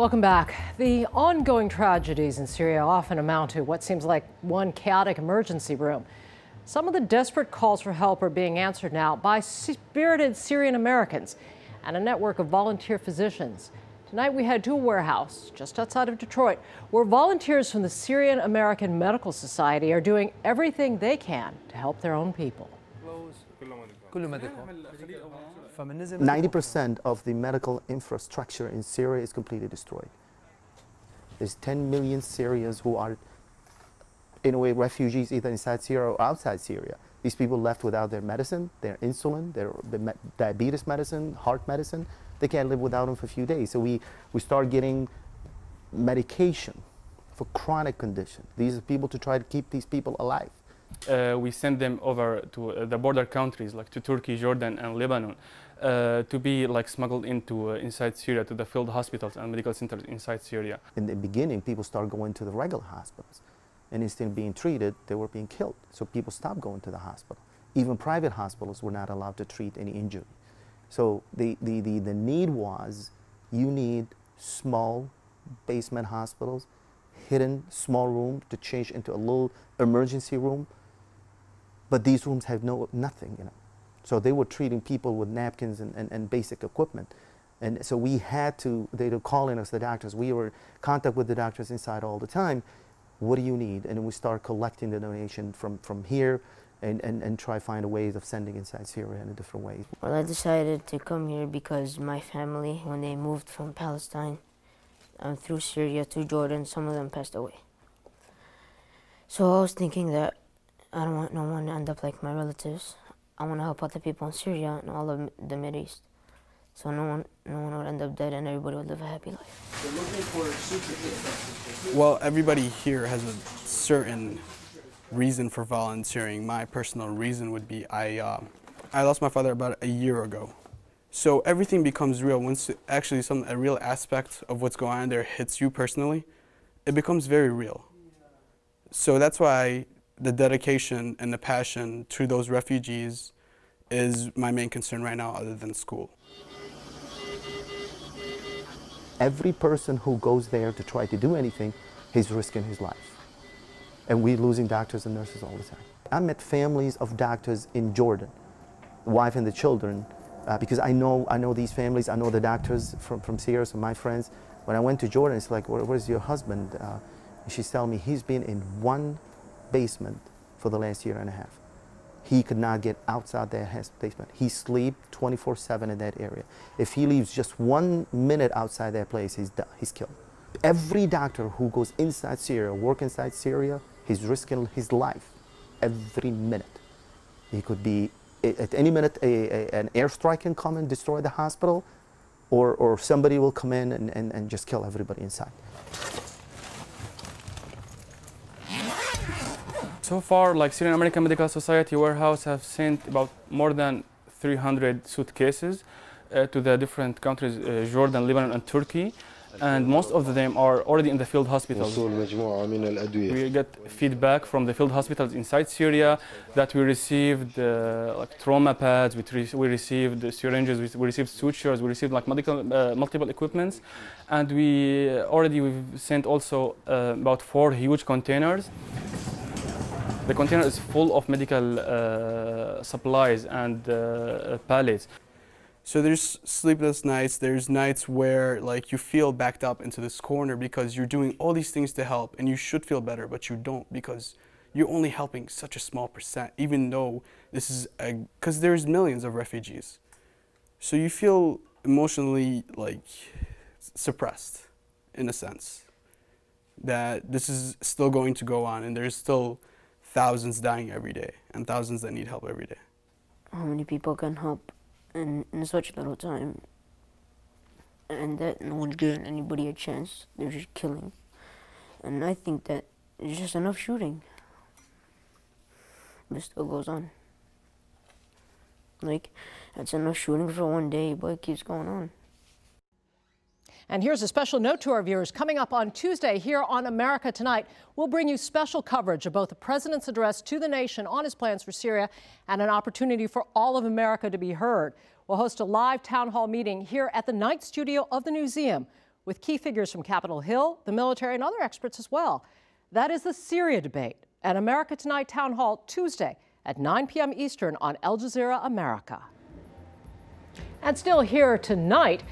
Welcome back. The ongoing tragedies in Syria often amount to what seems like one chaotic emergency room. Some of the desperate calls for help are being answered now by spirited Syrian Americans and a network of volunteer physicians. Tonight we head to a warehouse just outside of Detroit where volunteers from the Syrian American Medical Society are doing everything they can to help their own people. 90% of the medical infrastructure in Syria is completely destroyed. There's 10 million Syrians who are, in a way, refugees either inside Syria or outside Syria. These people left without their medicine, their insulin, their diabetes medicine, heart medicine. They can't live without them for a few days. So we start getting medication for chronic conditions. These are people to try to keep these people alive. We send them over to the border countries like to Turkey, Jordan, and Lebanon to be smuggled into inside Syria to the field hospitals and medical centers inside Syria. In the beginning, people started going to the regular hospitals, and instead of being treated, they were being killed. So people stopped going to the hospital. Even private hospitals were not allowed to treat any injury. So the need was, you need small basement hospitals, hidden small room to change into a little emergency room. But these rooms have nothing, So they were treating people with napkins and basic equipment. And so we had to, they were calling us, the doctors. We were in contact with the doctors inside all the time. What do you need? And we start collecting the donation from here and try to find a way of sending inside Syria in a different way. Well, I decided to come here because my family, when they moved from Palestine through Syria to Jordan, some of them passed away. So I was thinking that I don't want no one to end up like my relatives. I want to help out the people in Syria and all of the Mideast. So no one would end up dead and everybody would live a happy life. Well, everybody here has a certain reason for volunteering. My personal reason would be I lost my father about a year ago. So everything becomes real. Once actually a real aspect of what's going on there hits you personally, it becomes very real. So that's why the dedication and the passion to those refugees is my main concern right now, other than school. Every person who goes there to try to do anything, he's risking his life. And we're losing doctors and nurses all the time. I met families of doctors in Jordan, the wife and the children, because I know these families, I know the doctors from Syria, so my friends. When I went to Jordan, it's like, where's your husband? She's telling me he's been in one basement for the last year and a half. He could not get outside that basement. He sleeps 24/7 in that area. If he leaves just 1 minute outside that place, he's killed. Every doctor who goes inside Syria, work inside Syria, he's risking his life every minute. He could be, at any minute, an airstrike can come and destroy the hospital, or somebody will come in and just kill everybody inside. So far, Syrian American Medical Society warehouse have sent about more than 300 suitcases to the different countries, Jordan, Lebanon, and Turkey. And most of them are already in the field hospitals. We get feedback from the field hospitals inside Syria that we received trauma pads, we received syringes, we received sutures, we received multiple equipments, and we've sent also about 4 huge containers. The container is full of medical supplies and pallets. So there's sleepless nights, there's nights where you feel backed up into this corner because you're doing all these things to help and you should feel better, but you don't because you're only helping such a small percent, even though this is because there's millions of refugees. So you feel emotionally suppressed in a sense that this is still going to go on and there's still thousands dying every day and thousands that need help every day. How many people can help in such little time, and that no one's giving anybody a chance, they're just killing. And I think that it's just enough shooting, but it still goes on. That's enough shooting for one day, but it keeps going on. And here's a special note to our viewers. Coming up on Tuesday here on America Tonight, we'll bring you special coverage of both the president's address to the nation on his plans for Syria and an opportunity for all of America to be heard. We'll host a live town hall meeting here at the night studio of the museum with key figures from Capitol Hill, the military, and other experts as well. That is the Syria debate at America Tonight Town Hall Tuesday at 9 p.m. Eastern on Aljazeera America. And still here tonight,